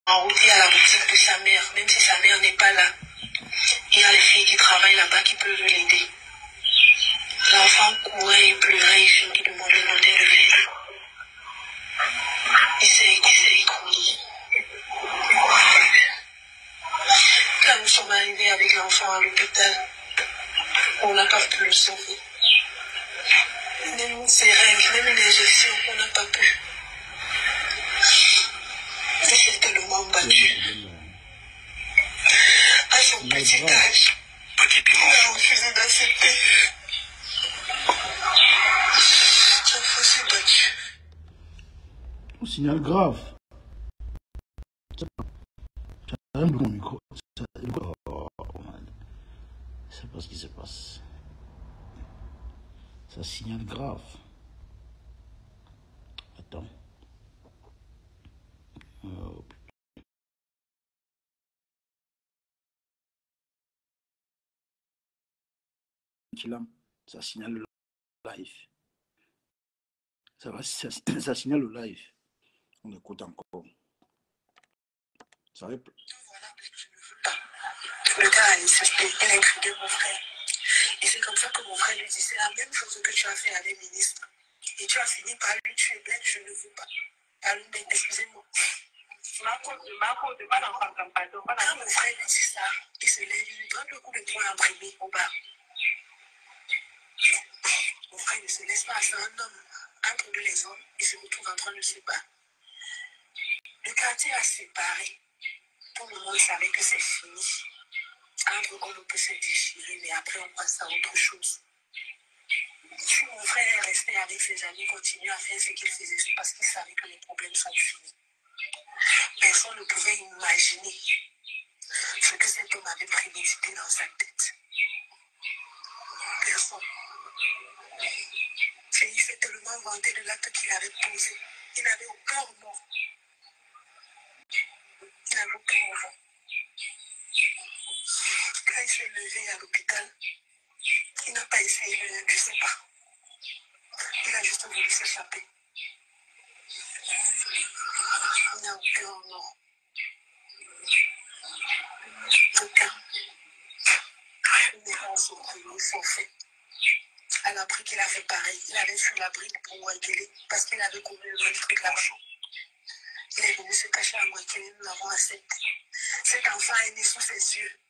en route, il y a la boutique de sa mère, même si sa mère n'est pas là. Il y a les filles qui travaillent là-bas qui peuvent l'aider. L'enfant courait et pleurait, il demandait de l'aide. Il s'est écroulé. Quand nous sommes arrivés avec l'enfant à l'hôpital, on n'a pas pu le sauver. Même ses rêves, même une injection, on n'a pas pu. Il s'est tellement battu. À son petit âge, il a refusé d'accepter. L'enfant s'est battu. Un signal grave. Mon micro. Oh, je sais pas ce qui se passe. C'est un signal grave. Attends. Oh, ça signale le live. Ça signale le live. On écoute encore. Ça répond. Le gars a insisté, il a intrigué mon frère. Et c'est comme ça que mon frère lui dit, c'est la même chose que tu as fait à des ministres. Et tu as fini par lui tuer. Ben, je ne veux pas. Allô, ben, excusez-moi. Quand mon frère lui dit ça, il se lève, il lui donne le coup de poing imprimé au bas. Mon frère ne se laisse pas, c'est un homme. Entre deux les hommes, il se retrouve en train de se battre. Le quartier a séparé. Pour le moment, il savait que c'est fini. Entre on peut se déchirer, mais après on passe à autre chose. Si mon frère est resté avec ses amis, continue à faire ce qu'il faisait, c'est parce qu'il savait que les problèmes sont finis. Personne ne pouvait imaginer ce que cet homme avait prémédité dans sa tête. Personne. Et il s'est tellement vanté de l'acte qu'il avait posé. Il n'avait aucun remords. Il n'avait aucun remords. Quand il s'est levé à l'hôpital, il n'a pas essayé de ne sais pas. Il a juste voulu s'échapper. Il n'a aucun remords. Aucun. Les gens sont connus, sont faits. Elle a appris qu'il a fait pareil. Il avait fui la brique pour Mouakele parce qu'il avait commis le même truc là-bas. Il est venu se cacher à Mouakele, nous l'avons accepté. Cet enfant est né sous ses yeux.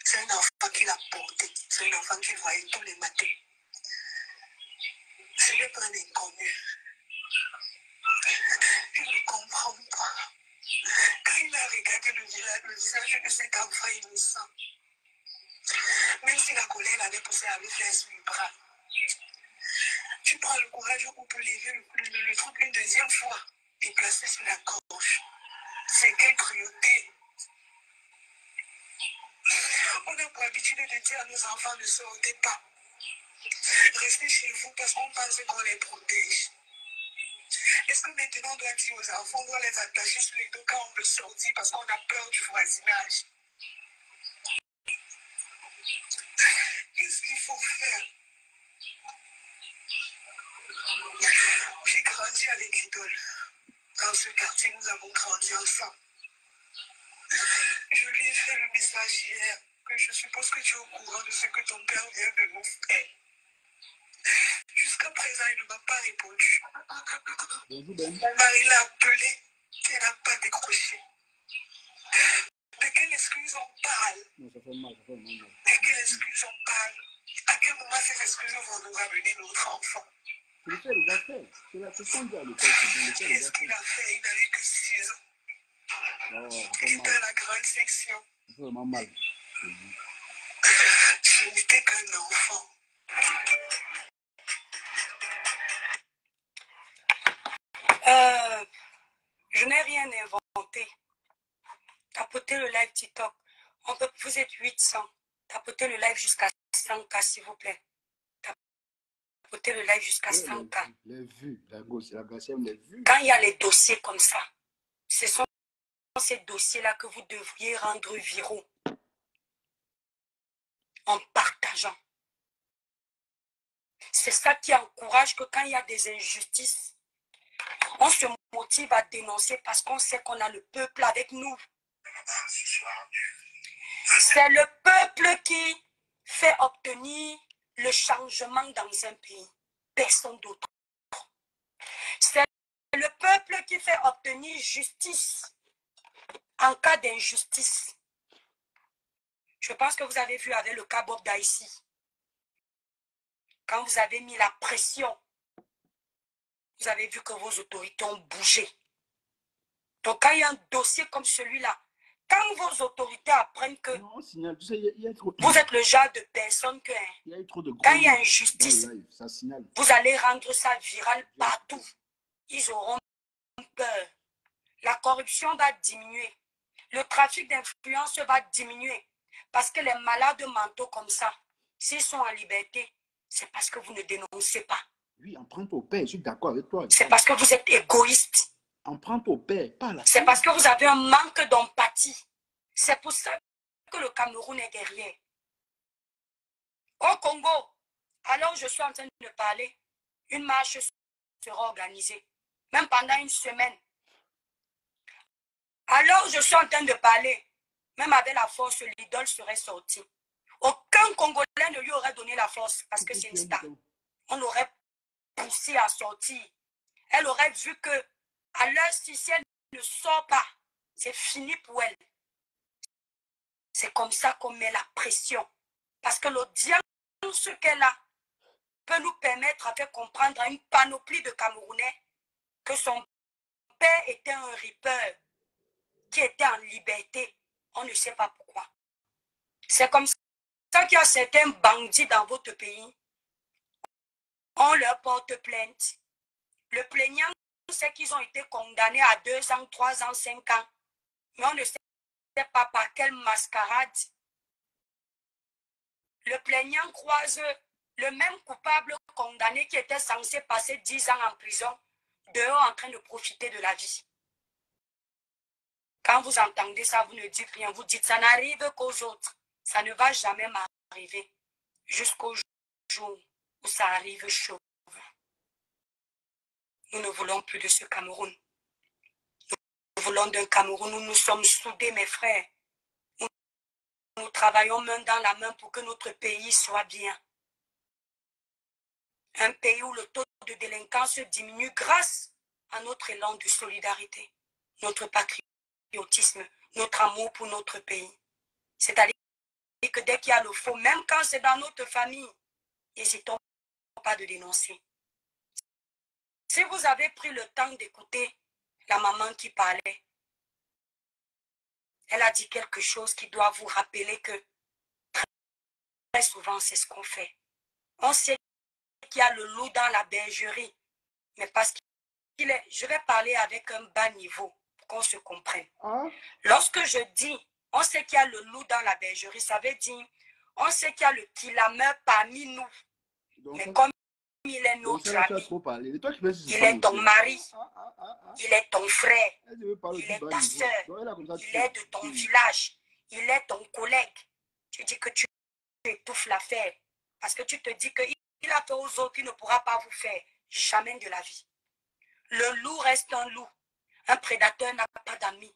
C'est un enfant qu'il a porté. C'est un enfant qu'il voyait tous les matins. Ce n'est pas un inconnu. Je ne comprends pas. Quand il a regardé le visage de cet enfant innocent, même si la colère l'avait poussé à lui faire sur le bras, tu prends le courage pour lever le truc une deuxième fois et placer sur la gorge. C'est quelle cruauté. On a pour habitude de dire à nos enfants ne sortez pas. Restez chez vous parce qu'on pense qu'on les protège. Est-ce que maintenant on doit dire aux enfants, on doit les attacher sur les dos quand on veut sortir parce qu'on a peur du voisinage? Qu'est-ce qu'il faut faire? J'ai grandi avec l'idole. Dans ce quartier, nous avons grandi ensemble. Je lui ai fait le message hier que je suppose que tu es au courant de ce que ton père vient de nous faire. Jusqu'à présent, il ne m'a pas répondu. Mon mari l'a appelé, il n'a pas décroché. De quelle excuse on parle? De quelle excuse on parle? À quel moment ces excuses vont nous amener notre enfant? Qu'est-ce qu'il a fait? Il n'avait que 6 ans. Il était à la grande section. Je n'étais qu'un enfant. Je n'ai rien inventé. Tapotez le live TikTok. Vous êtes 800. Tapotez le live jusqu'à 100K, s'il vous plaît. Tapotez le live jusqu'à 100K. Les vues, la GSM, les vues. Quand il y a les dossiers comme ça, ce sont ces dossiers-là que vous devriez rendre viraux en partageant. C'est ça qui encourage que quand il y a des injustices, On se motive à dénoncer parce qu'on sait qu'on a le peuple avec nous. C'est le peuple qui fait obtenir le changement dans un pays. Personne d'autre. C'est le peuple qui fait obtenir justice en cas d'injustice. Je pense que vous avez vu avec le cas Bob d'Haïti. Quand vous avez mis la pression, vous avez vu que vos autorités ont bougé. Donc quand il y a un dossier comme celui-là, quand vos autorités apprennent que Non, signale, tu sais, il y a trop, vous êtes le genre de personne que il y a eu trop de quand il y a gros injustice, live, ça signale. vous allez rendre ça viral partout. Ils auront peur. La corruption va diminuer. Le trafic d'influence va diminuer. Parce que les malades mentaux comme ça, s'ils sont en liberté, c'est parce que vous ne dénoncez pas. Oui, on prend au père, je suis d'accord avec toi. C'est parce que vous êtes égoïste. On prend au père, pas la C'est parce que vous avez un manque d'empathie. C'est pour ça que le Cameroun est derrière. Au Congo, alors je suis en train de parler, une marche sera organisée, même pendant une semaine. Alors je suis en train de parler, même avec la force, l'idole serait sortie. Aucun Congolais ne lui aurait donné la force parce que c'est une star. On l'aurait poussé à sortir. Elle aurait vu que à l'heure si elle ne sort pas, c'est fini pour elle. C'est comme ça qu'on met la pression. Parce que l'audience qu'elle a peut nous permettre de faire comprendre à une panoplie de Camerounais que son père était un ripeur qui était en liberté. On ne sait pas pourquoi. C'est comme ça qu'il y a certains bandits dans votre pays. On leur porte plainte. Le plaignant sait qu'ils ont été condamnés à 2 ans, 3 ans, 5 ans. Mais on ne sait pas par quelle mascarade. Le plaignant croise le même coupable condamné qui était censé passer 10 ans en prison, dehors en train de profiter de la vie. Quand vous entendez ça, vous ne dites rien. Vous dites, ça n'arrive qu'aux autres. Ça ne va jamais m'arriver. Jusqu'au jour où ça arrive chez vous. Nous ne voulons plus de ce Cameroun. Nous voulons d'un Cameroun où nous sommes soudés, mes frères. Nous travaillons main dans la main pour que notre pays soit bien. Un pays où le taux de délinquance diminue grâce à notre élan de solidarité, notre patriotisme, notre amour pour notre pays. C'est-à-dire que dès qu'il y a le faux, même quand c'est dans notre famille, n'hésitons pas de dénoncer. Si vous avez pris le temps d'écouter la maman qui parlait, elle a dit quelque chose qui doit vous rappeler que très souvent c'est ce qu'on fait. On sait qu'il y a le loup dans la bergerie, mais parce qu'il est, je vais parler avec un bas niveau pour qu'on se comprenne. Lorsque je dis, on sait qu'il y a le loup dans la bergerie, ça veut dire, on sait qu'il y a le kilameur parmi nous. Donc, mais comme il est notre ami, il est ton mari, il est ton frère, il est ta soeur, il est de ton village, il est ton collègue. Tu dis que tu étouffes l'affaire parce que tu te dis qu'il a fait aux autres, il ne pourra pas vous faire. Jamais de la vie. Le loup reste un loup. Un prédateur n'a pas d'amis.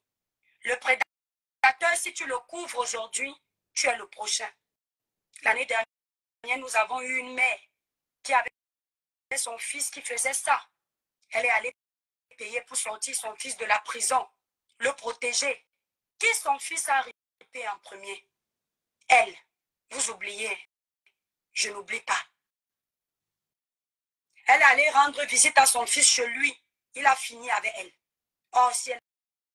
Le prédateur, si tu le couvres aujourd'hui, tu es le prochain. L'année dernière, nous avons eu une mère qui avait son fils qui faisait ça. Elle est allée payer pour sortir son fils de la prison, le protéger. Qui son fils a ripé en premier? Elle. Vous oubliez. Je n'oublie pas. Elle allait rendre visite à son fils chez lui. Il a fini avec elle. Or, si elle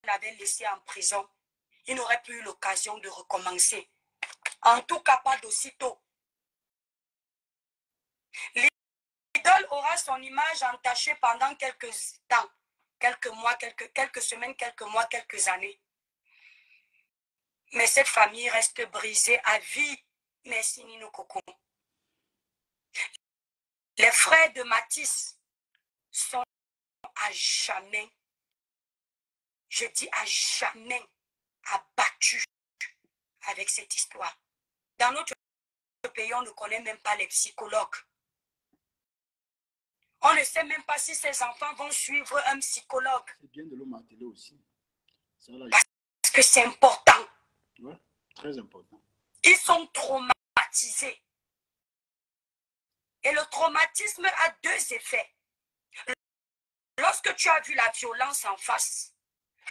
l'avait laissé en prison, il n'aurait plus eu l'occasion de recommencer. En tout cas, pas d'aussitôt. L'idole aura son image entachée pendant quelques temps, quelques mois, quelques semaines, quelques mois, quelques années. Mais cette famille reste brisée à vie. Merci Nino Coco. Les frères de Matisse sont à jamais, je dis à jamais, abattus avec cette histoire. Dans notre pays, on ne connaît même pas les psychologues. On ne sait même pas si ces enfants vont suivre un psychologue. C'est bien de le marteler aussi. Ça, là, Parce que c'est important. ouais, très important. Ils sont traumatisés. Et le traumatisme a deux effets. Lorsque tu as vu la violence en face,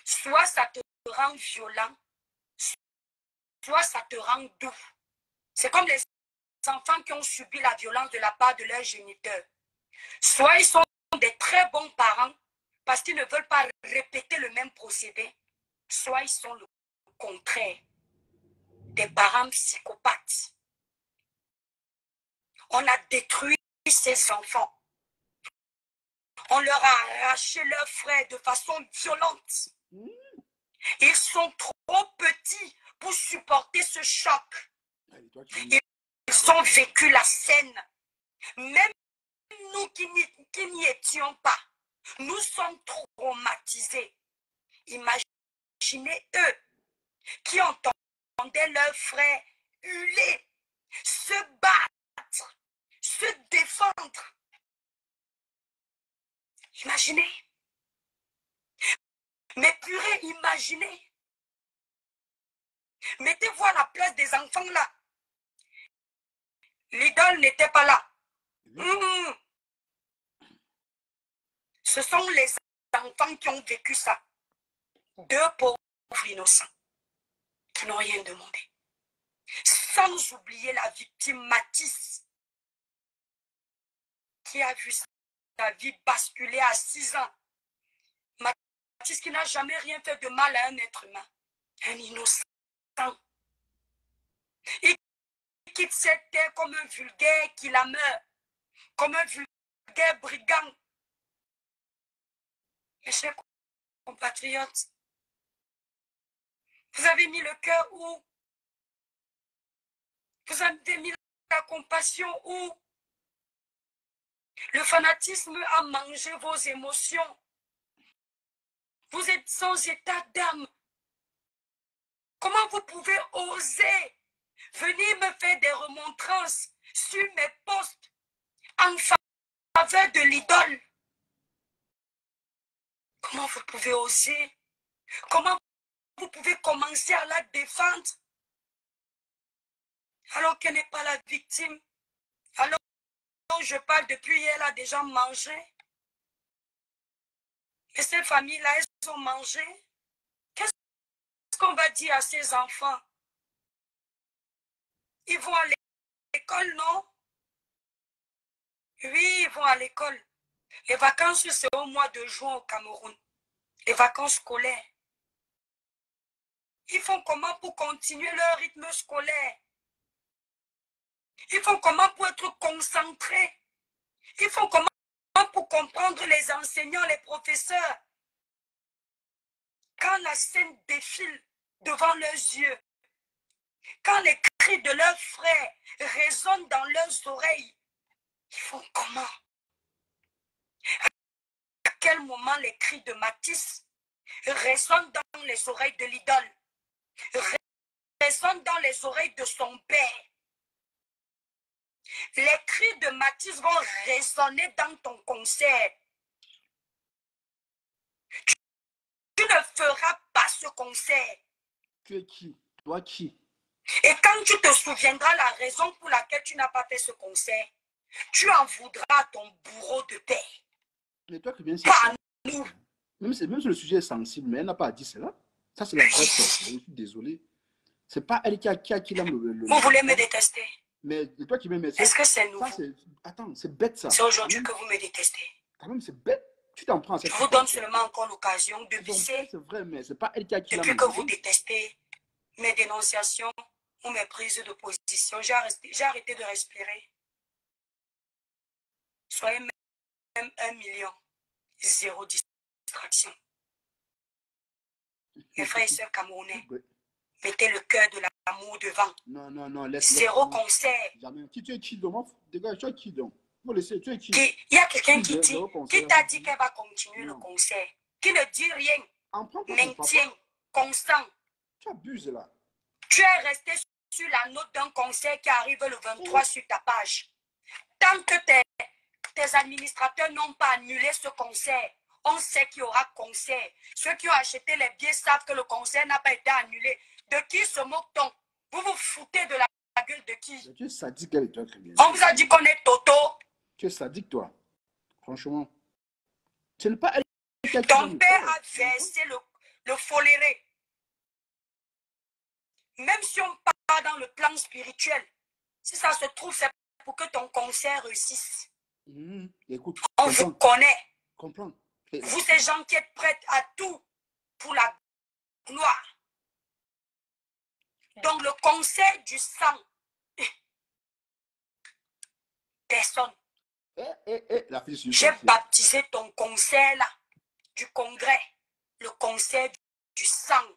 soit ça te rend violent, soit ça te rend doux. C'est comme les enfants qui ont subi la violence de la part de leurs géniteurs. Soit ils sont des très bons parents parce qu'ils ne veulent pas répéter le même procédé, soit ils sont le contraire, des parents psychopathes. On a détruit ces enfants. On leur a arraché leurs frères de façon violente. Ils sont trop petits pour supporter ce choc. Ils ont vécu la scène. Même nous qui n'y étions pas, nous sommes traumatisés. Imaginez eux qui entendaient leurs frères hurler, se battre, se défendre. Imaginez. Mais purée, imaginez. Mettez-vous à la place des enfants là. L'idole n'était pas là. Ce sont les enfants qui ont vécu ça. Deux pauvres innocents qui n'ont rien demandé. Sans oublier la victime Mathis qui a vu sa vie basculer à 6 ans. Mathis qui n'a jamais rien fait de mal à un être humain. Un innocent. Il quitte cette terre comme un vulgaire qui la meurt. Comme un vulgaire brigand. Mes chers compatriotes, vous avez mis le cœur où? Vous avez mis la compassion où? Le fanatisme a mangé vos émotions. Vous êtes sans état d'âme. Comment vous pouvez oser venir me faire des remontrances sur mes posts en faveur de l'idole? Comment vous pouvez oser? Comment vous pouvez commencer à la défendre alors qu'elle n'est pas la victime? Alors je parle depuis hier, elle a déjà mangé. Et ces familles-là, elles ont mangé. Qu'est-ce qu'on va dire à ces enfants? Ils vont à l'école, non? Oui, ils vont à l'école. Les vacances, c'est au mois de juin au Cameroun. Les vacances scolaires. Ils font comment pour continuer leur rythme scolaire? Ils font comment pour être concentrés? Ils font comment pour comprendre les enseignants, les professeurs? Quand la scène défile devant leurs yeux, quand les cris de leurs frères résonnent dans leurs oreilles, ils font comment? À quel moment les cris de Mathis résonnent dans les oreilles de l'idole, résonnent dans les oreilles de son père? Les cris de Mathis vont résonner dans ton concert. Tu ne feras pas ce concert. Tu es qui? Toi qui? Et quand tu te souviendras la raison pour laquelle tu n'as pas fait ce concert, tu en voudras à ton bourreau de père. Mais toi qui viens pas nous. Même si le sujet est sensible, mais elle n'a pas dit cela. Ça, c'est la vraie chose. Je suis désolé. C'est pas elle qui a le... Vous voulez me détester? Mais toi qui m'aimes... Est-ce que c'est nouveau? Attends, c'est bête ça. C'est aujourd'hui que vous me détestez. Quand même, c'est bête. Tu t'en prends à cette Je vous donne seulement encore l'occasion de visser. C'est vrai, mais c'est pas elle qui a depuis que vous détestez mes dénonciations ou mes prises de position, j'ai arrêté de respirer. Soyez même 1 million. 0 distraction. Mes frères et sœurs camerounais, mettez le cœur de l'amour devant. Non, laisse. 0 concert. Jamais. Tu es qui donc? Dégage, tu es qui donc? Faut laisser, tu es qui? Il y a quelqu'un qui dit, qui t'a dit qu'elle va continuer le concert, qui ne dit rien, maintient, constant. Tu abuses là. Tu es resté sur la note d'un concert qui arrive le 23 sur ta page. Tant que tes tes administrateurs n'ont pas annulé ce concert. On sait qu'il y aura concert. Ceux qui ont acheté les billets savent que le concert n'a pas été annulé. De qui se moque-t-on? Vous vous foutez de la gueule de qui? Tu es sadique, elle est toi très bien. On vous a dit qu'on est Toto. Tu es sadique, toi. Franchement. Ce n'est pas elle qui a Ton père a versé le foléré. Même si on part dans le plan spirituel, si ça se trouve, c'est pour que ton concert réussisse. Écoute, on vous connaît. Comprends. Vous, ces gens qui êtes prêts à tout pour la gloire. Donc, le concert du sang, personne. J'ai baptisé ton concert là, du congrès, le concert du sang.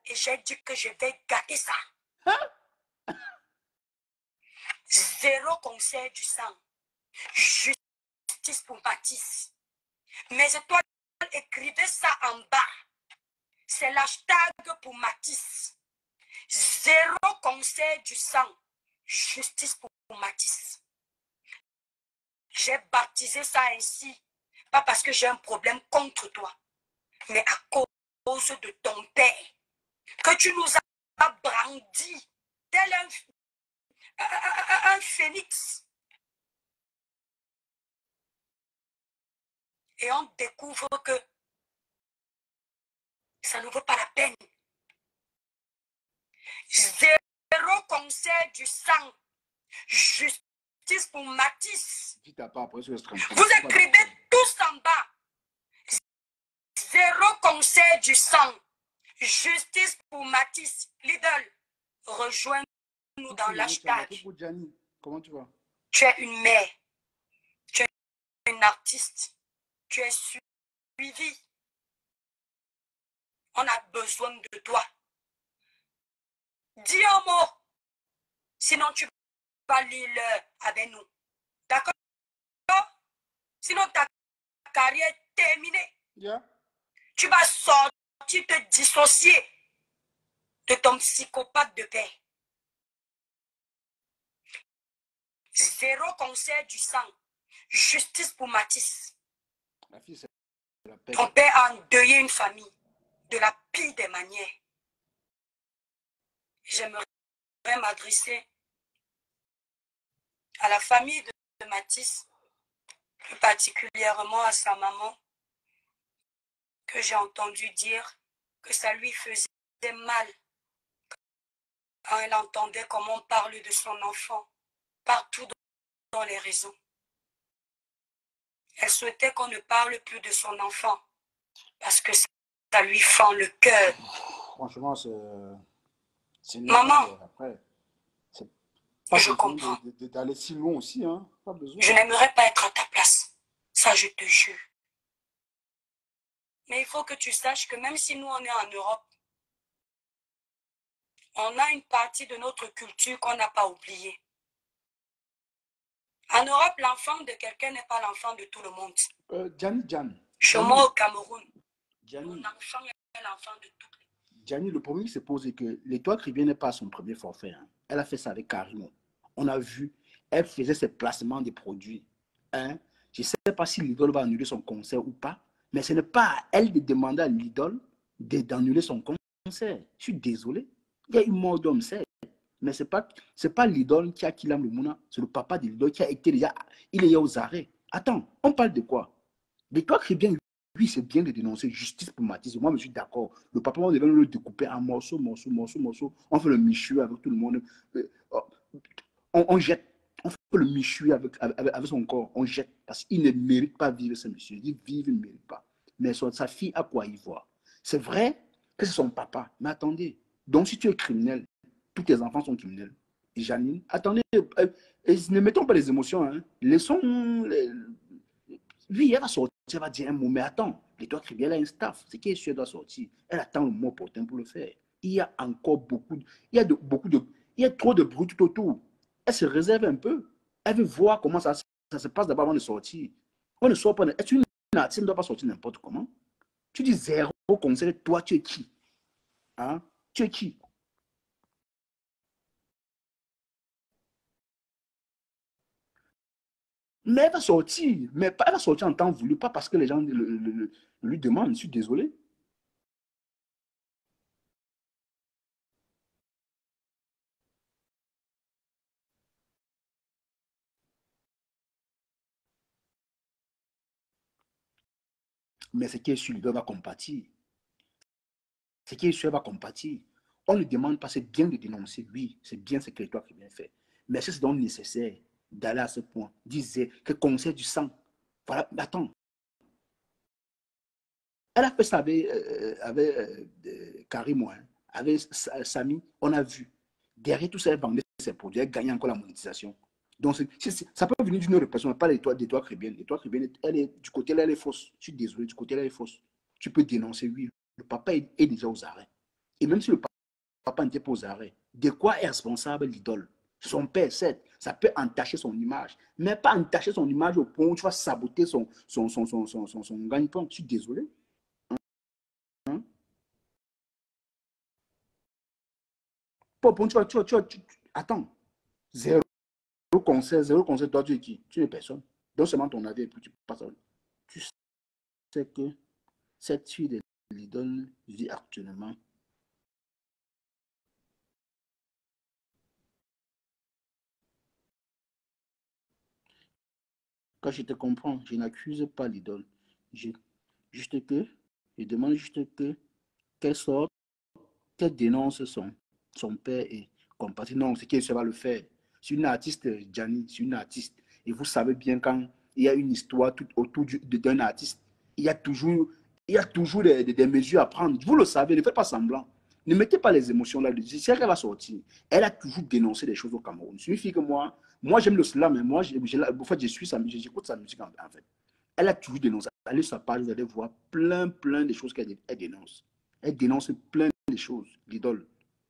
Et j'ai dit que je vais gâter ça. 0 concert du sang. Justice pour Matisse. Mais étoile, écrivez ça en bas. C'est l'hashtag pour Matisse. 0 concert du sang. Justice pour Matisse. J'ai baptisé ça ainsi. Pas parce que j'ai un problème contre toi, mais à cause de ton père. Que tu nous as brandi tel un phénix. Et on découvre que ça ne vaut pas la peine. 0 concert du sang. Justice pour Matisse. Vous écrivez tous en bas. 0 concert du sang. Justice pour Matisse. Lidl, rejoins-nous dans l'hashtag. Comment tu vas? Tu es une mère. Tu es une artiste. Tu es suivi. On a besoin de toi. Dis un mot. Sinon, tu vas lire avec nous. D'accord? Sinon, ta carrière est terminée. Yeah. Tu vas sortir, te dissocier de ton psychopathe de père. 0 concert du sang. Justice pour Matisse. Ton père a endeuillé une famille de la pire des manières. J'aimerais m'adresser à la famille de Matisse, plus particulièrement à sa maman, que j'ai entendu dire que ça lui faisait mal quand elle entendait comment on parle de son enfant partout dans les réseaux. Elle souhaitait qu'on ne parle plus de son enfant parce que ça lui fend le cœur. Franchement, c'est maman, après, je comprends. D'aller si loin aussi, hein. Pas besoin. Je n'aimerais pas être à ta place. Ça, je te jure. Mais il faut que tu saches que même si nous, on est en Europe, on a une partie de notre culture qu'on n'a pas oubliée. En Europe, l'enfant de quelqu'un n'est pas l'enfant de tout le monde. Chez moi, au Cameroun, mon enfant est l'enfant de tout. Gianni, le problème qui se pose est que l'Étoile Caribéenne n'est pas son premier forfait. Hein. Elle a fait ça avec Carimo. On a vu, elle faisait ses placements des produits. Hein. Je ne sais pas si l'idole va annuler son concert ou pas, mais ce n'est pas à elle de demander à l'idole d'annuler son concert. Je suis désolé. Il y a une mort d'homme, c'est. Mais ce n'est pas l'idole qui a quitté le Mouna, c'est le papa de l'idole qui a été déjà, il est aux arrêts. Attends, on parle de quoi? L'Étoile Caribéenne, oui, c'est bien de dénoncer justice pour Matisse. Moi, je suis d'accord. Le papa, on devait le découper en morceaux. On fait le michu avec tout le monde. On jette. On fait le michu avec son corps. On jette. Parce qu'il ne mérite pas de vivre, ce monsieur. Il dit vivre, il ne mérite pas. Mais sa fille a quoi y voir. C'est vrai que c'est son papa. Mais attendez. Donc, si tu es criminel, tous tes enfants sont criminels. Et Janine, attendez. Ne mettons pas les émotions. Hein. Laissons. Oui, elle va sortir, elle va dire un mot, mais attends, l'Étoile Caribéenne a un staff, c'est qui est sûr doit sortir. Elle attend le mot opportun pour le faire. Il y a encore il y a trop de bruit tout autour. Elle se réserve un peu. Elle veut voir comment ça se passe d'abord avant de sortir. On ne sort pas. Est-ce une artiste ne doit pas sortir n'importe comment? Tu dis 0 concert, toi tu es qui? Hein? Tu es qui? Mais elle va sortir. Mais elle va sortir en temps voulu, pas parce que les gens lui demandent. Je suis désolé. Mais ce qui est sûr, il va compatir. Ce qui est sûr, elle va compatir. On ne demande pas, c'est bien de dénoncer. Oui, c'est bien ce que toi qui viens faire. Mais est-ce que c'est donc nécessaire d'aller à ce point? Disait que concert du sang. Voilà, mais attends. Elle a fait ça avec Karim, hein, avec Samy. On a vu. Derrière tout ça, elle vendait ses produits. Elle gagnait encore la monétisation. Donc, ça peut venir d'une autre personne, pas des toits chrétiennes. Les toits chrétiennes, elle est, du côté là, elle est fausse. Je suis désolé, du côté là, elle est fausse. Tu peux dénoncer, oui. Le papa est déjà aux arrêts. Et même si le papa n'était pas aux arrêts, de quoi est responsable l'idole? Son père, certes, ça peut entacher son image, mais pas entacher son image au point où tu vas saboter son gagne-pain. Je suis désolé. Hein? Pas au point où attends, zéro conseil, toi tu es qui? Tu es personne. Donne seulement ton avis et puis tu passes. Tu sais que cette fille de l'idole vit actuellement. Quand je te comprends, je n'accuse pas l'idole. Je, juste que, je demande juste que qu'elle sorte, qu'elle dénonce son père et compagnie. Non, c'est qu'elle va le faire. C'est une artiste, Gianni, c'est une artiste. Et vous savez bien quand il y a une histoire tout autour d'un artiste, il y a toujours, il y a toujours des mesures à prendre. Vous le savez, ne faites pas semblant. Ne mettez pas les émotions là-dessus. C'est elle qui va sortir. Elle a toujours dénoncé des choses au Cameroun. Il suffit que moi j'aime le slam, mais moi, en fait, j'écoute sa musique en fait. Elle a toujours dénoncé. Allez sur sa page, vous allez voir plein de choses qu'elle dénonce. Elle dénonce plein de choses, l'idole.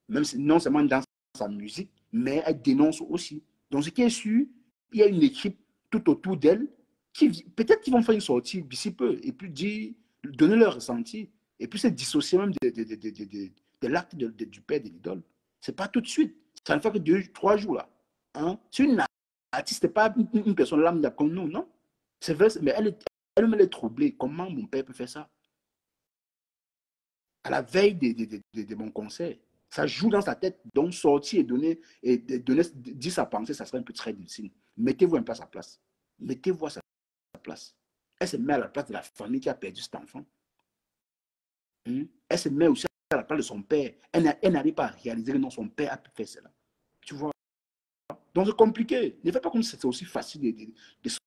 Même si, non seulement dans sa musique, mais elle dénonce aussi. Donc, ce qui est sûr, il y a une équipe tout autour d'elle qui, peut-être qu'ils vont faire une sortie d'ici peu et puis dire, donner leur ressenti et puis se dissocier même de l'acte du père de l'idole. C'est pas tout de suite. Ça ne fait que 2, 3 jours là. Hein? C'est une artiste, c'est pas une personne lambda comme nous, non? C'est vrai, mais elle-même elle est troublée. Comment mon père peut faire ça? À la veille de mon concert. Ça joue dans sa tête. Donc, sortir et dire sa pensée, ça serait un peu très difficile. Mettez-vous un peu à sa place. Mettez-vous à sa place. Elle se met à la place de la famille qui a perdu cet enfant. Elle se met aussi à la place de son père. Elle n'arrive pas à réaliser que non, son père a pu faire cela. Tu vois? Donc, c'est compliqué. Ne fais pas comme si c'était aussi facile de ce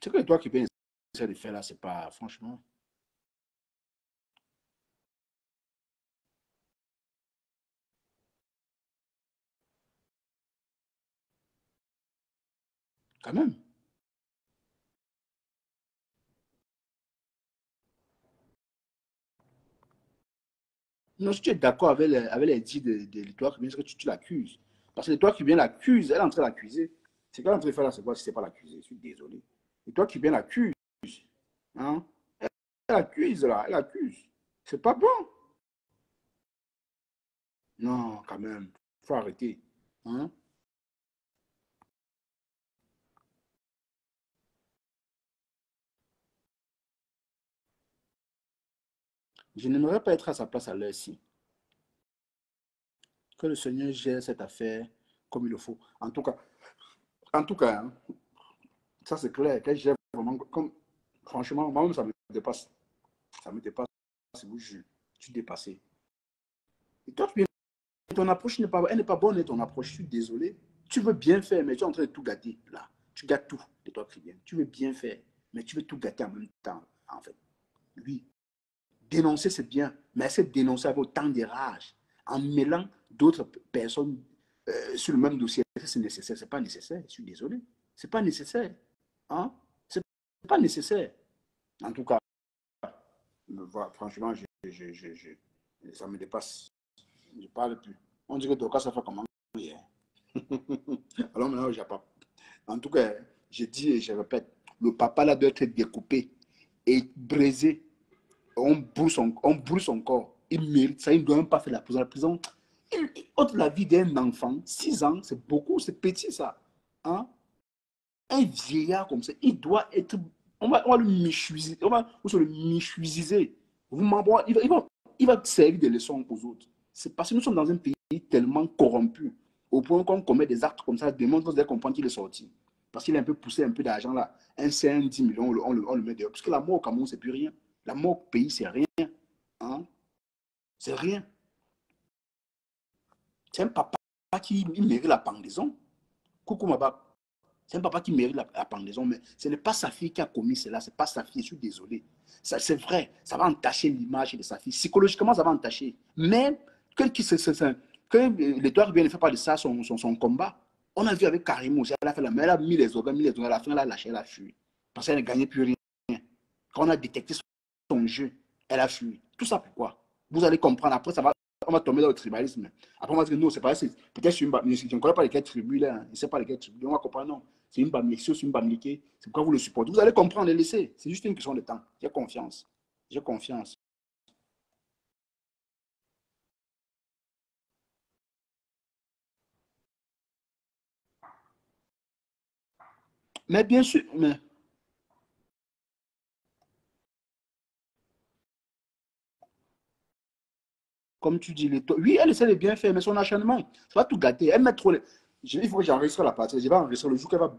que toi qui peux essayer de faire là, c'est pas, franchement, quand même. Non, si tu es d'accord avec les dits de l'Étoile qui vient, c'est que tu l'accuses. Parce que l'Étoile qui vient l'accuse, elle est en train de l'accuser. C'est qu'elle est en train de faire là, c'est quoi si c'est pas l'accuser? Je suis désolé. L'Étoile qui vient l'accuse. Hein? Elle accuse là, elle accuse. C'est pas bon. Non, quand même. Il faut arrêter. Hein? Je n'aimerais pas être à sa place à l'heure-ci. Que le Seigneur gère cette affaire comme il le faut. En tout cas, hein, ça c'est clair. Qu'elle gère vraiment comme. Franchement, moi-même, ça me dépasse. Ça me dépasse, je vous jure. Je suis dépassé. Et toi, ton approche n'est pas, elle n'est pas bonne, ton approche. Je suis désolé. Tu veux bien faire, mais tu es en train de tout gâter. Là, tu gâtes tout de toi, Christian. Tu veux bien faire, mais tu veux tout gâter en même temps, en fait. Oui, dénoncer, c'est bien, mais c'est dénoncer avec autant de rage, en mêlant d'autres personnes sur le même dossier. C'est nécessaire, c'est pas nécessaire. Je suis désolé. C'est pas nécessaire. Hein? C'est pas nécessaire. En tout cas, voilà, franchement, ça me dépasse. Je ne parle plus. On dit que Doka, ça fait comment? Alors maintenant, j'ai pas. En tout cas, je dis et je répète, le papa là doit être découpé et brisé. On brûle son corps. Il mérite ça. Il ne doit même pas faire la prison. La prison, Il ôte la vie d'un enfant, 6 ans, c'est beaucoup, c'est petit ça. Hein? Un vieillard comme ça, il doit être. On va le michuiser, on se le michuiser. Il va servir de leçon aux autres. C'est parce que nous sommes dans un pays tellement corrompu, au point qu'on commet des actes comme ça, demain, vous allez comprendre qu'il est sorti. Parce qu'il a un peu poussé un peu d'argent là. Un 5, 10 millions, on le met dehors. Parce que la mort au Cameroun, c'est plus rien. La mort au pays, c'est rien. Hein? C'est rien. C'est un papa qui mérite la pendaison. Coucou ma bas. C'est un papa qui mérite la pendaison, mais ce n'est pas sa fille qui a commis cela, ce n'est pas sa fille, je suis désolé. C'est vrai, ça va entacher l'image de sa fille. Psychologiquement, ça va entacher. Mais quand les doigts viennent faire part de ça, son combat, on a vu avec Karim aussi, elle a fait la main, elle a mis les organes, à la fin, elle a lâché, elle a fui. Parce qu'elle ne gagnait plus rien. Quand on a détecté son jeu, elle a fui. Tout ça pourquoi? Vous allez comprendre. Après, on va tomber dans le tribalisme. Après, on va dire non, c'est pas ça. Peut-être je ne connais pas lesquelles tribus là. Je ne sais pas lesquelles tribus. On va comprendre, non. C'est une bamlique, c'est une bamliquée. C'est pourquoi vous le supportez. Vous allez comprendre et laisser. C'est juste une question de temps. J'ai confiance. J'ai confiance. Mais bien sûr, mais comme tu dis, oui, elle essaie de bien faire, mais son acharnement, ça va tout gâter. Elle met trop. Il faut que j'enregistre la partie. Je vais enregistrer le jour qu'elle va,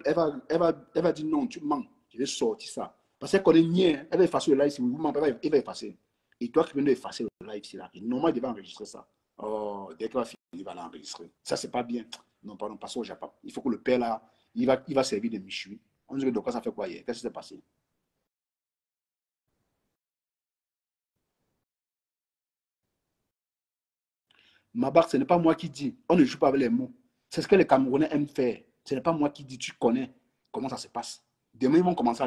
elle va dire non, tu mens. Je vais sortir ça. Parce qu'elle connaît rien. Elle va effacer le live. Si vous mentez, elle va effacer. Et toi qui viens d'effacer le live, c'est là. Et normalement, il va enregistrer ça. Oh, dès qu'il va finir, il va l'enregistrer. Ça, c'est pas bien. Non, pardon, passons au Japon. Il faut que le père là, il va servir de Michui. On dirait que donc ça fait quoi hier? Qu'est-ce qui s'est passé? Ma barque, ce n'est pas moi qui dis. On ne joue pas avec les mots. C'est ce que les Camerounais aiment faire. Ce n'est pas moi qui dis. Tu connais comment ça se passe. Demain, ils vont commencer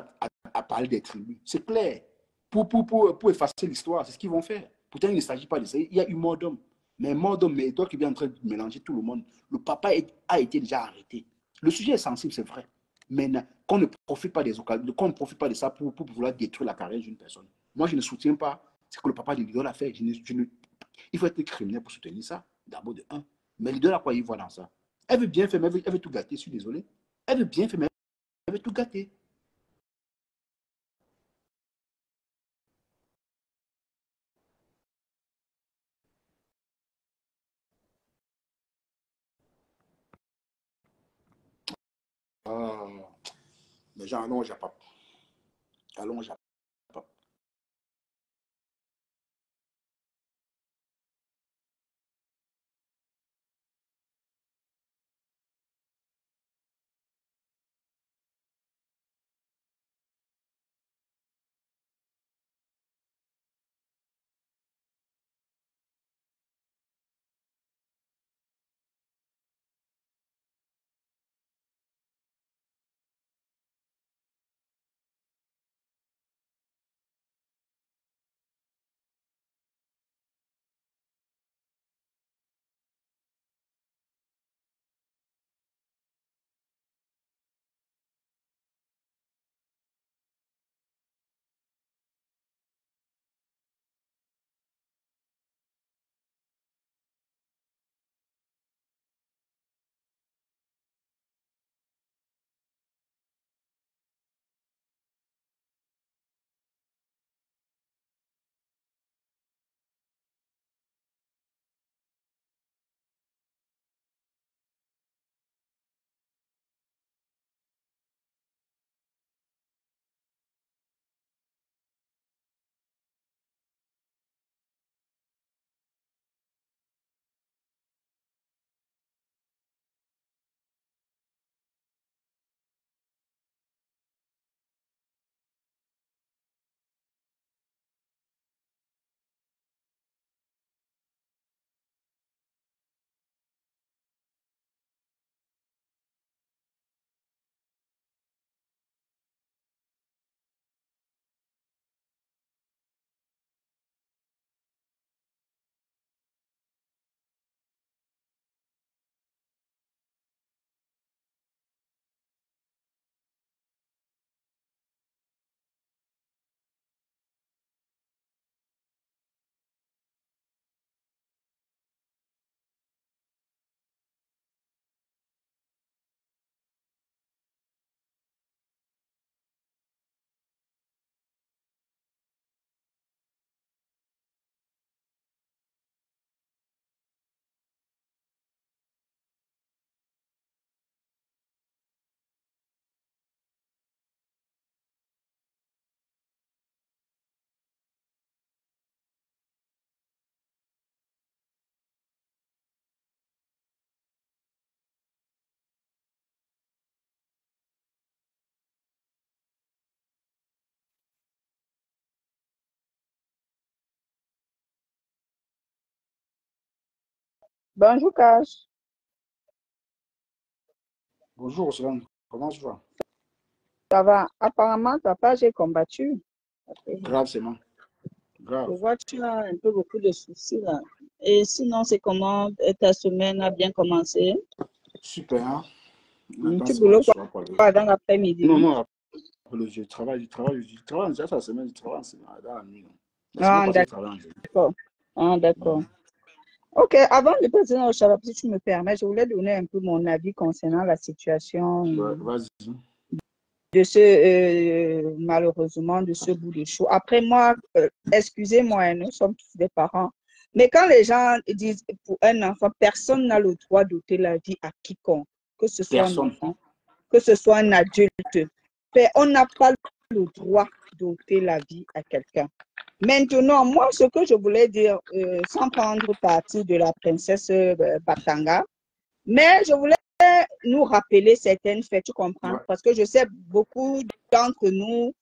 à parler des tribus. C'est clair. Pour effacer l'histoire, c'est ce qu'ils vont faire. Pourtant, il ne s'agit pas de ça. Il y a eu mort d'homme. Mais mort d'homme, mais toi qui viens en train de mélanger tout le monde, le papa a été déjà arrêté. Le sujet est sensible, c'est vrai. Mais qu'on ne profite pas des occasions, qu'on ne profite pas de ça pour vouloir détruire la carrière d'une personne. Moi, je ne soutiens pas ce que le papa de l'idole a fait. Il faut être criminel pour soutenir ça, d'abord de un. Mais l'idole a quoi il voit dans ça? Elle veut bien faire, mais elle veut tout gâter, je suis désolé. Elle veut bien faire, mais elle veut tout gâter. Ah, mais genre, allons au Japon. Allons au Japon. Bonjour, Cash. Bonjour, Océane. Comment tu vas? Ça va? Apparemment, ta page est combattue. Grave, c'est moi. Je Grave. vois que tu as un peu beaucoup de soucis là. Et sinon, c'est comment ta semaine a bien commencé? Super. Hein? Attends, Tu c'est bon, boulots je suis pas quoi dans l'après-midi? Non, non, je travaille déjà la semaine, je travaille dans la nuit. La semaine Ah, passée, je travaille en journée. d'accord. Ah, d'accord. Ok, avant de passer dans le chapitre, si tu me permets, je voulais donner un peu mon avis concernant la situation Ouais, vas-y. de ce, malheureusement, de ce bout de chou. Après moi, excusez-moi, hein, nous sommes tous des parents. Mais quand les gens disent pour un enfant, personne n'a le droit d'ôter la vie à quiconque, que ce soit un Personne. enfant, que ce soit un adulte. Mais on n'a pas le droit d'ôter la vie à quelqu'un. Maintenant, moi, ce que je voulais dire, sans prendre parti de la princesse Batanga, mais je voulais nous rappeler certaines faits, tu comprends? Ouais. Parce que je sais beaucoup d'entre nous,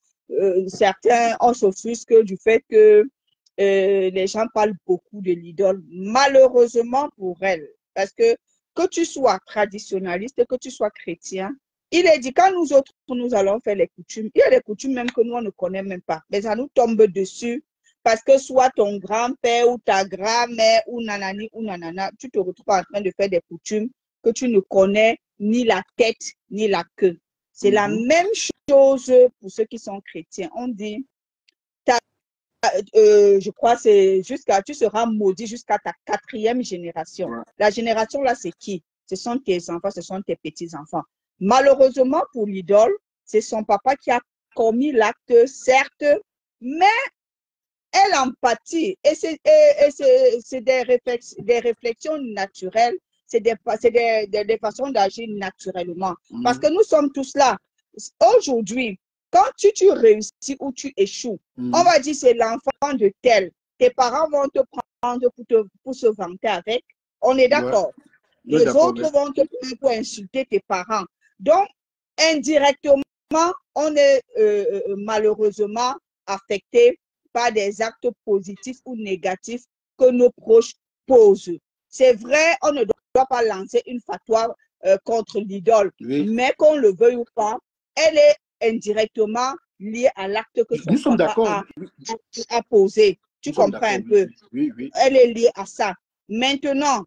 certains, on s'offusque du fait que les gens parlent beaucoup de l'idole, malheureusement pour elle. Parce que tu sois traditionnaliste, que tu sois chrétien, il est dit quand nous autres, nous allons faire les coutumes, il y a des coutumes même que nous, on ne connaît même pas, mais ça nous tombe dessus parce que soit ton grand-père ou ta grand-mère ou nanani ou nanana, tu te retrouves en train de faire des coutumes que tu ne connais ni la tête ni la queue. C'est la même chose pour ceux qui sont chrétiens. On dit, je crois, c'est jusqu'à, tu seras maudit jusqu'à ta 4e génération. Ouais. La génération là, c'est qui? Ce sont tes enfants, ce sont tes petits-enfants. Malheureusement pour l'idole, c'est son papa qui a commis l'acte, certes, mais elle empathie et c'est des réflexions naturelles, c'est des façons d'agir naturellement. Parce que nous sommes tous là. Aujourd'hui, quand tu réussis ou tu échoues, on va dire c'est l'enfant de tel. Tes parents vont te prendre pour se vanter avec. On est d'accord. Ouais. Les autres vont te prendre pour insulter tes parents. Donc, indirectement, on est malheureusement affecté par des actes positifs ou négatifs que nos proches posent. C'est vrai, on ne doit pas lancer une fatwa contre l'idole, mais qu'on le veuille ou pas, elle est indirectement liée à l'acte que son papa a posé. Tu comprends un peu? Oui. Elle est liée à ça. Maintenant,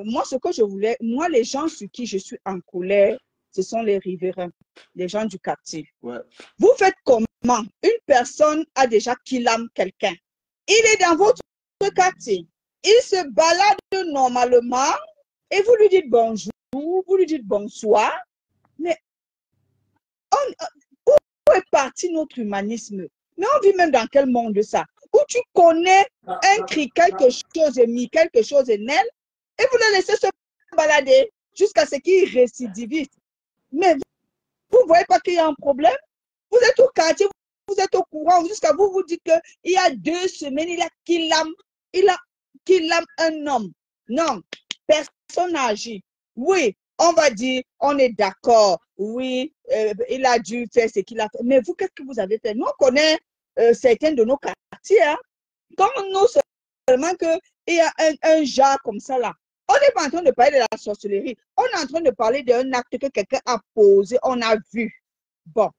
moi, ce que je voulais, moi, les gens sur qui je suis en colère, ce sont les riverains, les gens du quartier. Ouais. Vous faites comment? Une personne a déjà killé quelqu'un. Il est dans votre quartier. Il se balade normalement et vous lui dites bonjour, vous lui dites bonsoir. Mais où est parti notre humanisme? Mais on vit même dans quel monde ça? Où tu connais un cri, quelque chose est mis, quelque chose est net, et vous le laissez se balader jusqu'à ce qu'il récidivise. Mais vous ne voyez pas qu'il y a un problème? Vous êtes au quartier, vous êtes au courant, jusqu'à vous vous dites qu'il y a 2 semaines, il a killé un homme. Non, personne n'a agi. Oui, on va dire, on est d'accord. Oui, il a dû faire ce qu'il a fait. Mais vous, qu'est-ce que vous avez fait? Nous, on connaît certains de nos quartiers. Hein? Quand nous seulement qu'il y a un genre comme ça là, on n'est pas en train de parler de la sorcellerie. On est en train de parler d'un acte que quelqu'un a posé, on a vu. Bon.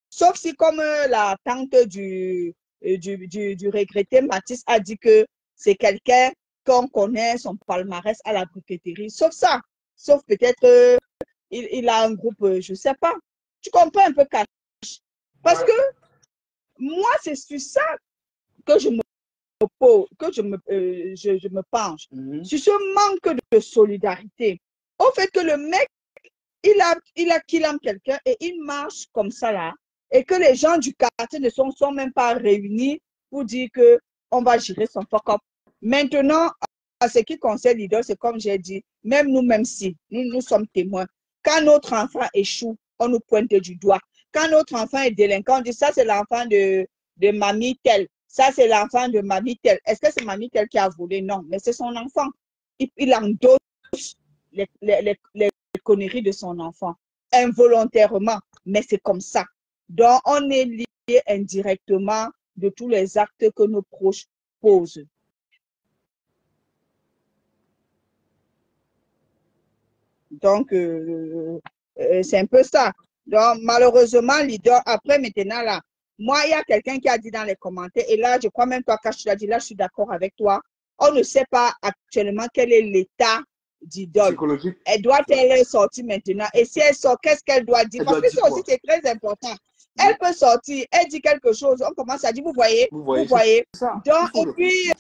Sauf si, comme la tante du regretté Mathis a dit que c'est quelqu'un qu'on connaît, son palmarès à la briqueterie. Sauf ça. Sauf peut-être il a un groupe, je ne sais pas. Tu comprends un peu, Cash? Parce que moi, c'est sur ça que je me pose, que je me penche. Sur ce manque de solidarité. Au fait que le mec, il a killé quelqu'un et il marche comme ça là. Et que les gens du quartier ne sont même pas réunis pour dire qu'on va gérer son fuck-up. Maintenant, à ce qui concerne l'idole, c'est comme j'ai dit, même nous, même si nous sommes témoins, quand notre enfant échoue, on nous pointe du doigt. Quand notre enfant est délinquant, on dit ça, c'est l'enfant de mamie telle. Ça, c'est l'enfant de mamie telle. Est-ce que c'est mamie telle qui a volé? Non, mais c'est son enfant. Il endosse les conneries de son enfant, involontairement, mais c'est comme ça. Donc, on est lié indirectement de tous les actes que nos proches posent. Donc, c'est un peu ça. Donc, malheureusement, l'idole, après, maintenant, là, moi, il y a quelqu'un qui a dit dans les commentaires, et là, je crois même toi, quand tu l'as dit, là, je suis d'accord avec toi. On ne sait pas actuellement quel est l'état d'idole. Psychologique. Elle doit être sortie maintenant. Et si elle sort, qu'est-ce qu'elle doit dire? Elle Parce doit que dire ça aussi, quoi? c'est très important. Oui. Elle peut sortir, elle dit quelque chose, on commence à dire, vous voyez, Vous vous voyez, voyez. c'est ça. Il Donc, faut et le puis,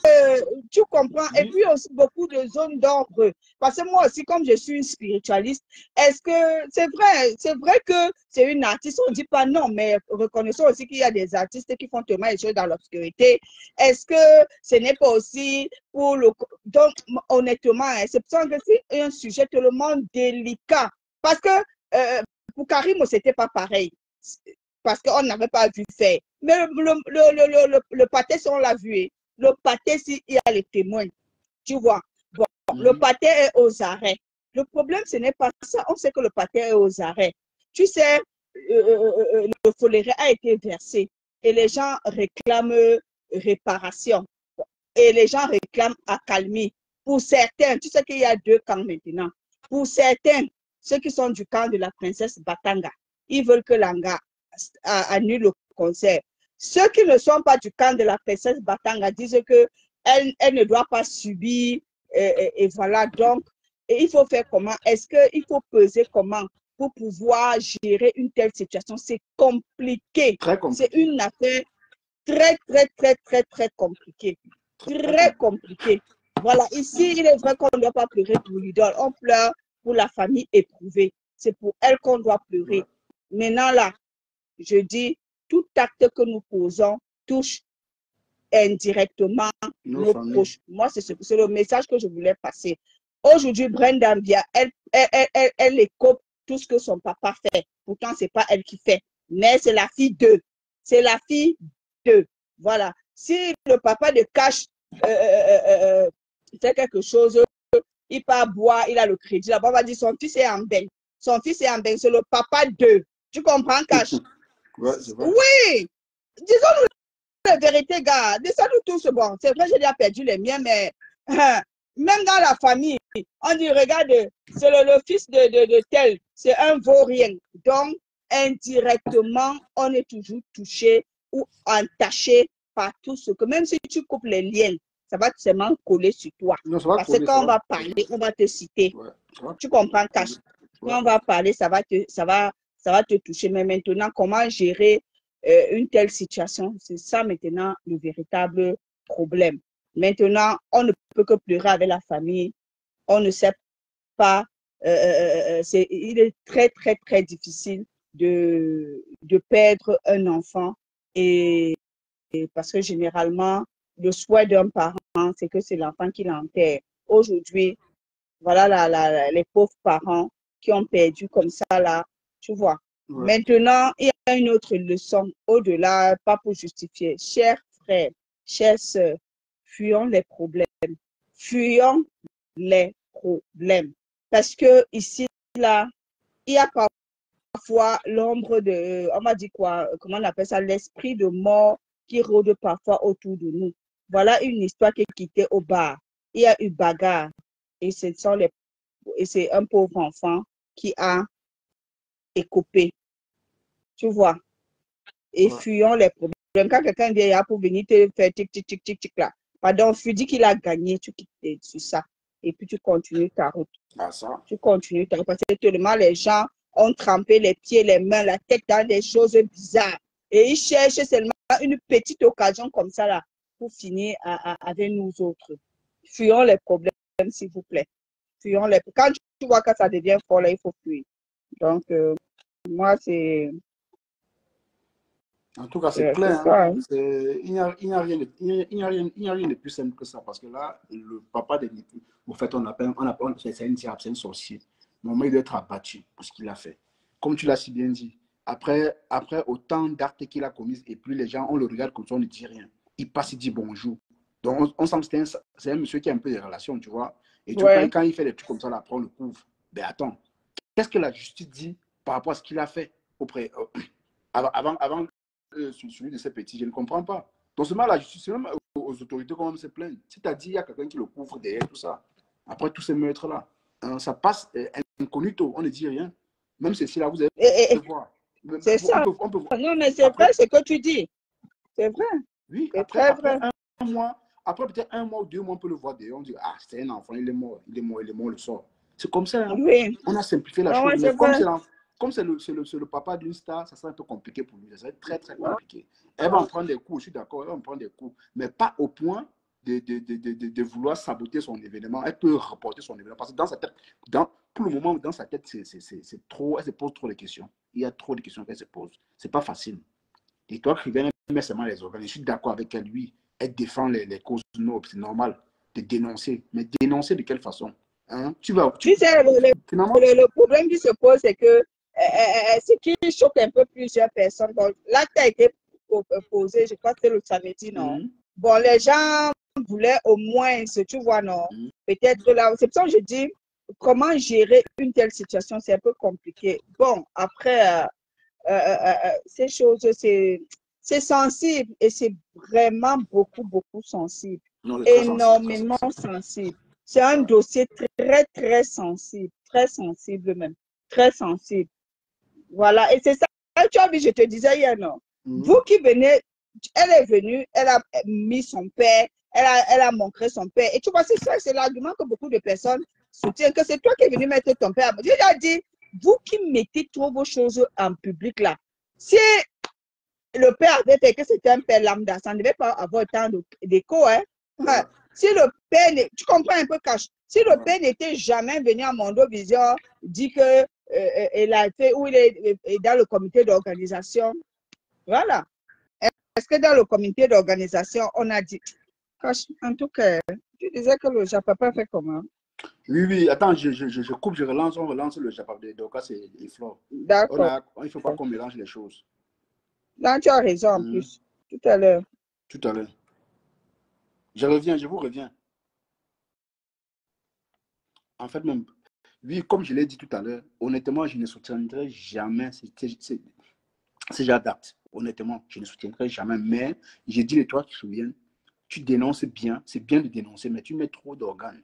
tu comprends, et oui. puis aussi beaucoup de zones d'ombre. Parce que moi aussi, comme je suis une spiritualiste, est-ce que c'est vrai que c'est une artiste, on ne dit pas non, mais reconnaissons aussi qu'il y a des artistes qui font tellement les choses dans l'obscurité. Est-ce que ce n'est pas aussi pour le... Donc, honnêtement, hein, c'est pour ça que c'est un sujet tellement délicat. Parce que pour Karim, ce n'était pas pareil. Parce qu'on n'avait pas vu faire. Mais le pâté, si on l'a vu, le pâté, s'il y a les témoins, tu vois. Bon, le pâté est aux arrêts. Le problème, ce n'est pas ça. On sait que le pâté est aux arrêts. Tu sais, le foléré a été versé et les gens réclament réparation. Et les gens réclament accalmie. Pour certains, tu sais qu'il y a deux camps maintenant. Pour certains, ceux qui sont du camp de la princesse Batanga, ils veulent que Langa annule le concert. Ceux qui ne sont pas du camp de la princesse Batanga disent qu'elle ne doit pas subir. Et voilà, donc, et il faut faire comment? Est-ce qu'il faut peser comment pour pouvoir gérer une telle situation? C'est compliqué. Très C'est compliqué. une affaire très compliquée. Très compliqué. Voilà, ici, il est vrai qu'on ne doit pas pleurer pour l'idole. On pleure pour la famille éprouvée. C'est pour elle qu'on doit pleurer. Ouais. Maintenant, là, je dis, tout acte que nous posons touche indirectement nos proches. Moi, c'est le message que je voulais passer. Aujourd'hui, Brenda vient, elle écope tout ce que son papa fait. Pourtant, ce n'est pas elle qui fait, mais c'est la fille d'eux. C'est la fille d'eux. Voilà. Si le papa de cash fait quelque chose, il part boire, il a le crédit. La papa dit son fils est en bain. Son fils est en bain, c'est le papa d'eux. Tu comprends, Cash? Ouais, oui. Disons-nous la vérité, gars. Laissez-nous tous. Bon, c'est vrai, j'ai déjà perdu les miens, mais même dans la famille, on dit, regarde, c'est le fils de tel, c'est un vaurien. Donc, indirectement, on est toujours touché ou entaché par tout ce que, même si tu coupes les liens, ça va seulement coller sur toi. Non, ça va parce coller, que quand on va parler, on va te citer. Ouais, tu comprends, Cash? Quand on va parler, ça va te toucher. Mais maintenant, comment gérer une telle situation? C'est ça maintenant le véritable problème. Maintenant, on ne peut que pleurer avec la famille. On ne sait pas. Il est très difficile de perdre un enfant. Et parce que généralement, le souhait d'un parent, c'est que c'est l'enfant qui l'enterre. Aujourd'hui, voilà les pauvres parents qui ont perdu comme ça, là, tu vois. Ouais. Maintenant, il y a une autre leçon au-delà, pas pour justifier. Chers frères, chères sœurs, fuyons les problèmes. Fuyons les problèmes. Parce que ici, là, il y a parfois l'ombre de, on m'a dit quoi, comment on appelle ça, l'esprit de mort qui rôde parfois autour de nous. Voilà une histoire qui est quittée au bar. Il y a eu bagarre. Et c'est un pauvre enfant qui a écopé. Tu vois. Et fuyons les problèmes. Quand quelqu'un vient pour venir te faire tic là. Pardon, tu dis qu'il a gagné, tu quittes sur ça. Et puis tu continues ta route. Tu continues ta route. Parce que tellement les gens ont trempé les pieds, les mains, la tête dans des choses bizarres. Et ils cherchent seulement une petite occasion comme ça là pour finir avec nous autres. Fuyons les problèmes, s'il vous plaît. Fuyons les... Quand tu vois que ça devient fort, là, il faut fuir. Donc, moi, c'est... En tout cas, c'est clair. Hein. Il n'y a rien de plus simple que ça. Parce que là, le papa de Nicky, en fait, c'est un diable, c'est un sorcier. Maman, il doit être abattu pour ce qu'il a fait. Comme tu l'as si bien dit, après autant d'actes qu'il a commis, et puis les gens, on le regarde comme ça, on ne dit rien. Il passe, il dit bonjour. Donc, on sent que c'est un monsieur qui a un peu de relations, tu vois. Et tu vois, quand il fait des trucs comme ça, là, après, on le couvre. Ben attends, qu'est-ce que la justice dit par rapport à ce qu'il a fait avant celui de ces petits, je ne comprends pas. Donc, seulement la justice, c'est même aux autorités qu'on se plaindre. C'est-à-dire, il y a quelqu'un qui le couvre derrière tout ça. Après tous ces meurtres-là, ça passe incognito, on ne dit rien. Même ceci là, vous allez voir. C'est ça. On peut, non, mais c'est vrai ce que tu dis. C'est vrai. Oui, c'est après vrai. un mois, après peut-être 1 mois ou 2 mois, on peut le voir dehors. On dit, ah, c'est un enfant, il est mort, on le sort. C'est comme ça. Hein? Oui. On a simplifié la Non, chose. ouais, Mais comme c'est le papa d'une star, ça serait un peu compliqué pour lui. Ça serait très, très compliqué. Elle va en prendre des coups, je suis d'accord, elle va en prendre des coups. Mais pas au point de vouloir saboter son événement. Elle peut reporter son événement. Parce que dans sa tête, pour le moment, dans sa tête, c'est trop, elle se pose trop de questions. Il y a trop de questions qu'elle se pose. C'est pas facile. Et toi, Riven, met seulement les organes. Je suis d'accord avec elle, lui. Elle défend les causes nobles. C'est normal de dénoncer. Mais dénoncer de quelle façon? Hein? Tu sais, le problème qui se pose, c'est que ce qui choque un peu plusieurs personnes, bon, l'acte a été posé, je crois que c'est le samedi, non? Bon, les gens voulaient au moins, tu vois, non? Peut-être là, c'est pour ça que je dis, comment gérer une telle situation, c'est un peu compliqué. Bon, après, ces choses, c'est sensible et c'est vraiment beaucoup, beaucoup sensible. Non, énormément sensible. C'est un dossier très, très sensible même, très sensible. Voilà, et c'est ça, tu as vu, je te disais hier, non? Vous qui venez, elle est venue, elle a mis son père, elle a montré son père. Et tu vois, c'est ça, c'est l'argument que beaucoup de personnes soutiennent, que c'est toi qui es venu mettre ton père. J'ai déjà dit, vous qui mettez trop vos choses en public là, si le père avait fait que c'était un père lambda, ça ne devait pas avoir tant d'écho, hein? Ouais. Si le père, tu comprends un peu, Cash, si le père n'était jamais venu à Mondovision, dit que il a fait, ou il est dans le comité d'organisation, voilà. Est-ce que dans le comité d'organisation, on a dit, Cash, en tout cas, tu disais que le Japapa fait comment? Oui, attends, je coupe, on relance le Japapa de Doka, c'est Flore. D'accord. Il ne faut pas qu'on mélange les choses. Là, tu as raison en plus, tout à l'heure. Tout à l'heure. Je vous reviens. En fait, même, oui, comme je l'ai dit tout à l'heure, honnêtement, je ne soutiendrai jamais ces gens d'actes. Honnêtement, je ne soutiendrai jamais. Mais j'ai dit, toi qui te souviens, tu dénonces bien, c'est bien de dénoncer, mais tu mets trop d'organes.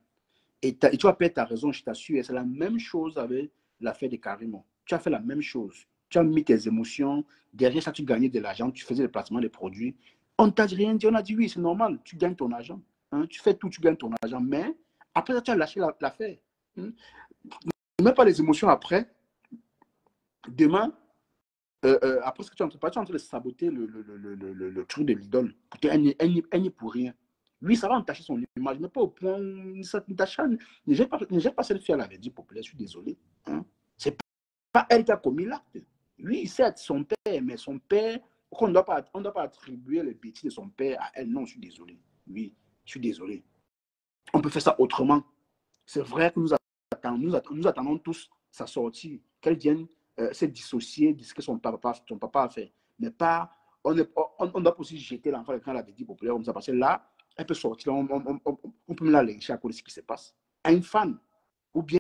Et tu as peut-être raison, je t'assure, c'est la même chose avec l'affaire de Karimo. Tu as fait la même chose. Tu as mis tes émotions, derrière ça, tu gagnais de l'argent, tu faisais le placement des produits. On ne t'a rien dit, on a dit oui, c'est normal, tu gagnes ton argent. Hein, tu fais tout, tu gagnes ton argent. Mais après ça, tu as lâché l'affaire. Ne mets pas les émotions après. Demain, après ce que tu es en train de saboter le truc de l'idole. Elle n'y est pour rien. Oui, ça va entacher son image, mais pas au point où ça t'entache. Ne jette pas cette fille, elle avait dit populaire, je suis désolé. Hein? C'est pas elle qui a commis l'acte. Oui, certes, son père, mais son père, on ne doit pas attribuer les bêtises de son père à elle. Non, je suis désolé. Oui, je suis désolé. On peut faire ça autrement. C'est vrai que nous attendons tous sa sortie, qu'elle vienne se dissocier de ce que son papa a fait. Mais pas, on doit pas aussi jeter l'enfant quand elle avait dit populaire comme ça, parce que là, elle peut sortir, on peut me la lyncher à cause de ce qui se passe. Un fan ou bien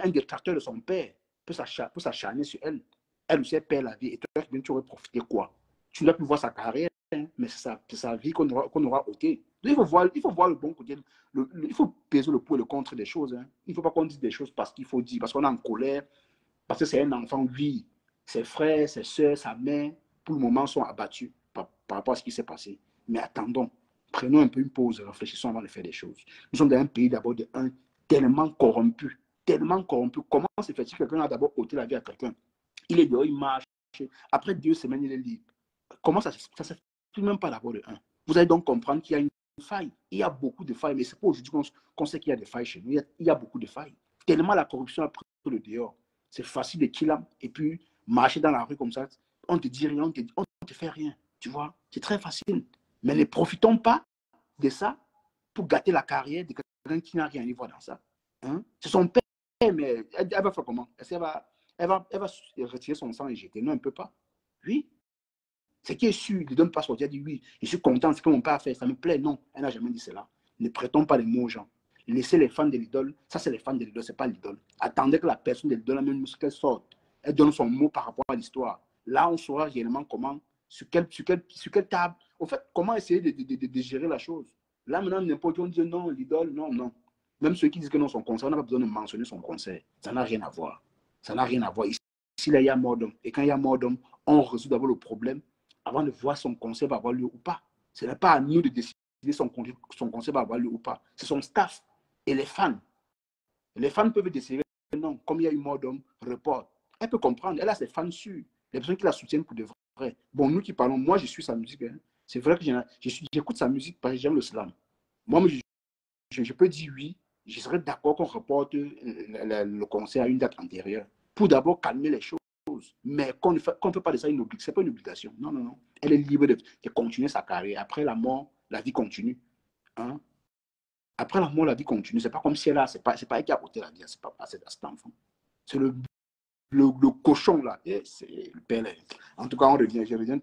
un détracteur de son père peut s'acharner sur elle. Elle aussi, elle perd la vie. Et toi, tu aurais profité quoi? Tu n'as pu voir sa carrière, hein, mais c'est sa vie qu'on aura ôtée. Il faut voir le bon côté. Il faut peser le pour et le contre des choses. Hein. Il ne faut pas qu'on dise des choses parce qu'il faut dire, parce qu'on est en colère, parce que c'est un enfant, oui. Ses frères, ses soeurs, sa mère, pour le moment, sont abattus par rapport à ce qui s'est passé. Mais attendons, prenons un peu une pause, réfléchissons avant de faire des choses. Nous sommes dans un pays d'abord tellement corrompu. Tellement corrompu. Comment se fait-il que quelqu'un a d'abord ôté la vie à quelqu'un? Il est dehors, il marche. Après 2 semaines, il est libre. Comment ça se fait même pas d'abord de un? Vous allez donc comprendre qu'il y a une faille. Il y a beaucoup de failles, mais c'est pas aujourd'hui qu'on sait qu'il y a des failles chez nous. Il y a beaucoup de failles. Tellement la corruption a pris le dehors. C'est facile de killer et puis marcher dans la rue comme ça. On te dit rien, on te fait rien. Tu vois, c'est très facile. Mais ne profitons pas de ça pour gâter la carrière de quelqu'un qui n'a rien à y voir dans ça. Hein? C'est son père, mais elle va faire comment? Elle va retirer son sang et jeter. Non, elle ne peut pas. Oui. C'est qui est sûr, il ne donne pas sortir, elle dit oui, je suis content, c'est ce que mon père a fait, ça me plaît. Non, elle n'a jamais dit cela. Ne prêtons pas les mots aux gens. Laissez les fans de l'idole, ça c'est les fans de l'idole, ce n'est pas l'idole. Attendez que la personne de l'idole, même qu'elle sorte, elle donne son mot par rapport à l'histoire. Là, on saura réellement comment, sur quelle table, en fait, comment essayer de gérer la chose. Là, maintenant, n'importe qui, on dit non, l'idole, non. Même ceux qui disent que non, son concert, on n'a pas besoin de mentionner son concert. Ça n'a rien à voir. Ça n'a rien à voir. Ici, là, il y a mort d'homme. Et quand il y a mort d'homme, on résout d'abord le problème avant de voir son concert va avoir lieu ou pas. Ce n'est pas à nous de décider son concert va avoir lieu ou pas. C'est son staff et les fans. Les fans peuvent décider, non, comme il y a eu mort d'homme, report. Elle peut comprendre. Elle a ses fans sûrs. Les personnes qui la soutiennent pour de vrai. Bon, nous qui parlons, moi, je suis sa musique. Hein. C'est vrai que j'écoute sa musique parce que j'aime le slam. Moi, je peux dire oui, je serais d'accord qu'on reporte le concert à une date antérieure pour d'abord calmer les choses. Mais qu'on ne fait pas de ça une obligation. Ce n'est pas une obligation. Non, non, non. Elle est libre de continuer sa carrière. Après la mort, la vie continue. Hein? Après la mort, la vie continue. Ce n'est pas comme si elle a, c'est pas elle qui a porté la vie. C'est pas cet enfant. C'est le cochon là. Et c'est le père. En tout cas, je reviens